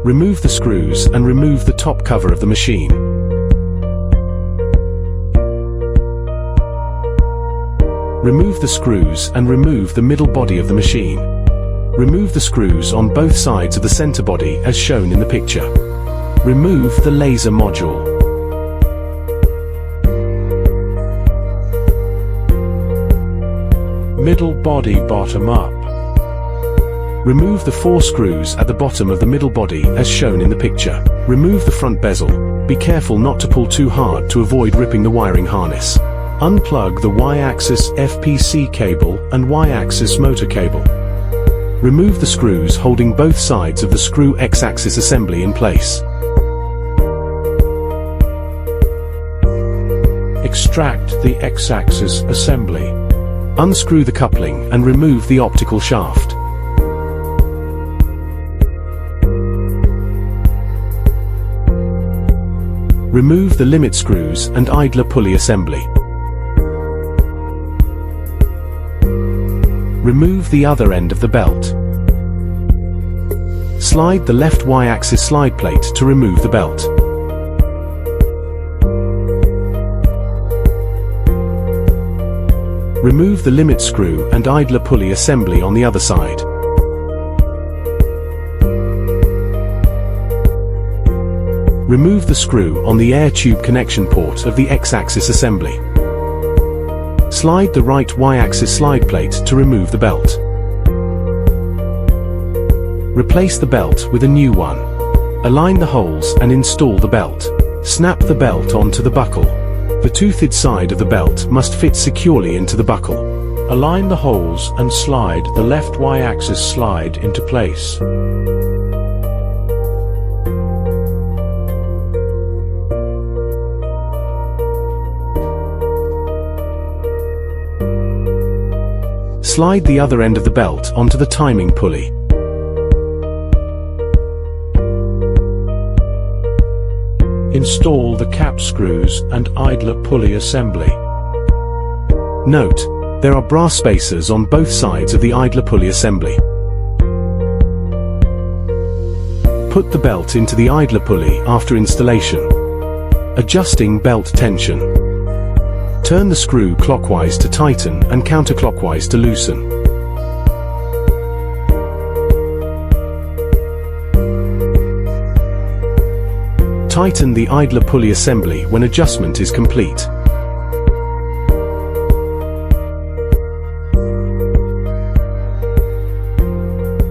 Remove the screws and remove the top cover of the machine. Remove the screws and remove the middle body of the machine. Remove the screws on both sides of the center body as shown in the picture. Remove the laser module. Middle body bottom up. Remove the 4 screws at the bottom of the middle body as shown in the picture. Remove the front bezel. Be careful not to pull too hard to avoid ripping the wiring harness. Unplug the Y-axis FPC cable and Y-axis motor cable. Remove the screws holding both sides of the screw X-axis assembly in place. Extract the X-axis assembly. Unscrew the coupling and remove the optical shaft. Remove the limit screws and idler pulley assembly. Remove the other end of the belt. Slide the left Y-axis slide plate to remove the belt. Remove the limit screw and idler pulley assembly on the other side. Remove the screw on the air tube connection port of the X-axis assembly. Slide the right Y-axis slide plate to remove the belt. Replace the belt with a new one. Align the holes and install the belt. Snap the belt onto the buckle. The toothed side of the belt must fit securely into the buckle. Align the holes and slide the left Y-axis slide into place. Slide the other end of the belt onto the timing pulley. Install the cap screws and idler pulley assembly. Note, there are brass spacers on both sides of the idler pulley assembly. Put the belt into the idler pulley after installation. Adjusting belt tension. Turn the screw clockwise to tighten and counterclockwise to loosen. Tighten the idler pulley assembly when adjustment is complete.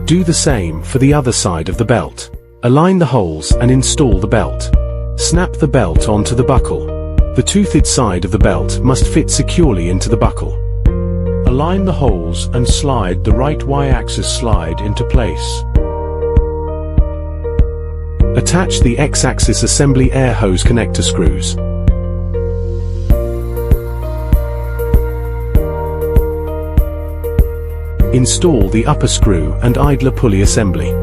Do the same for the other side of the belt. Align the holes and install the belt. Snap the belt onto the buckle. The toothed side of the belt must fit securely into the buckle. Align the holes and slide the right Y-axis slide into place. Attach the X-axis assembly air hose connector screws. Install the upper screw and idler pulley assembly.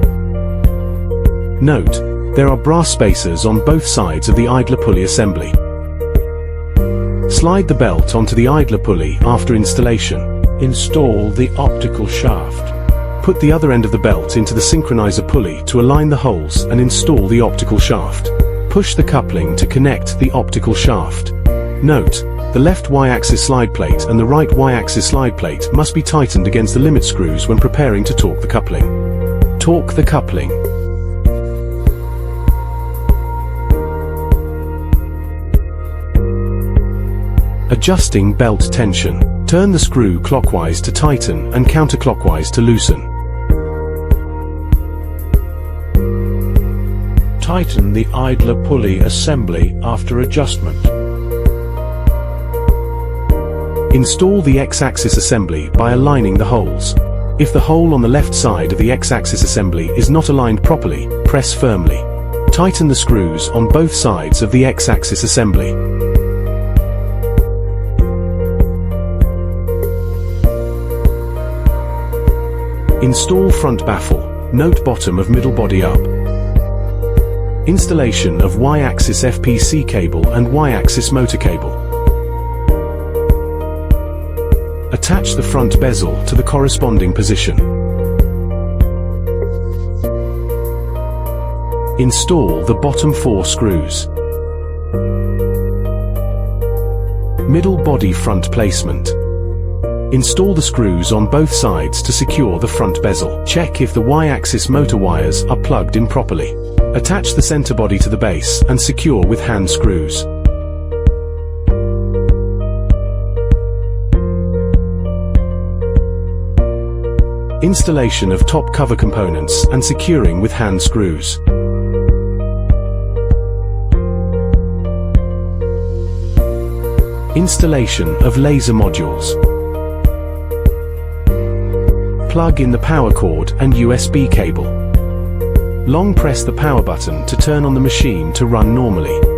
Note, there are brass spacers on both sides of the idler pulley assembly. Slide the belt onto the idler pulley after installation. Install the optical shaft. Put the other end of the belt into the synchronizer pulley to align the holes and install the optical shaft. Push the coupling to connect the optical shaft. Note, the left Y-axis slide plate and the right Y-axis slide plate must be tightened against the limit screws when preparing to torque the coupling. Torque the coupling. Adjusting belt tension. Turn the screw clockwise to tighten and counterclockwise to loosen. Tighten the idler pulley assembly after adjustment. Install the X-axis assembly by aligning the holes. If the hole on the left side of the X-axis assembly is not aligned properly, press firmly. Tighten the screws on both sides of the X-axis assembly. Install front baffle. Note bottom of middle body up. Installation of Y-axis FPC cable and Y-axis motor cable. Attach the front bezel to the corresponding position. Install the bottom 4 screws. Middle body front placement. Install the screws on both sides to secure the front bezel. Check if the Y-axis motor wires are plugged in properly. Attach the center body to the base and secure with hand screws. Installation of top cover components and securing with hand screws. Installation of laser modules. Plug in the power cord and USB cable. Long press the power button to turn on the machine to run normally.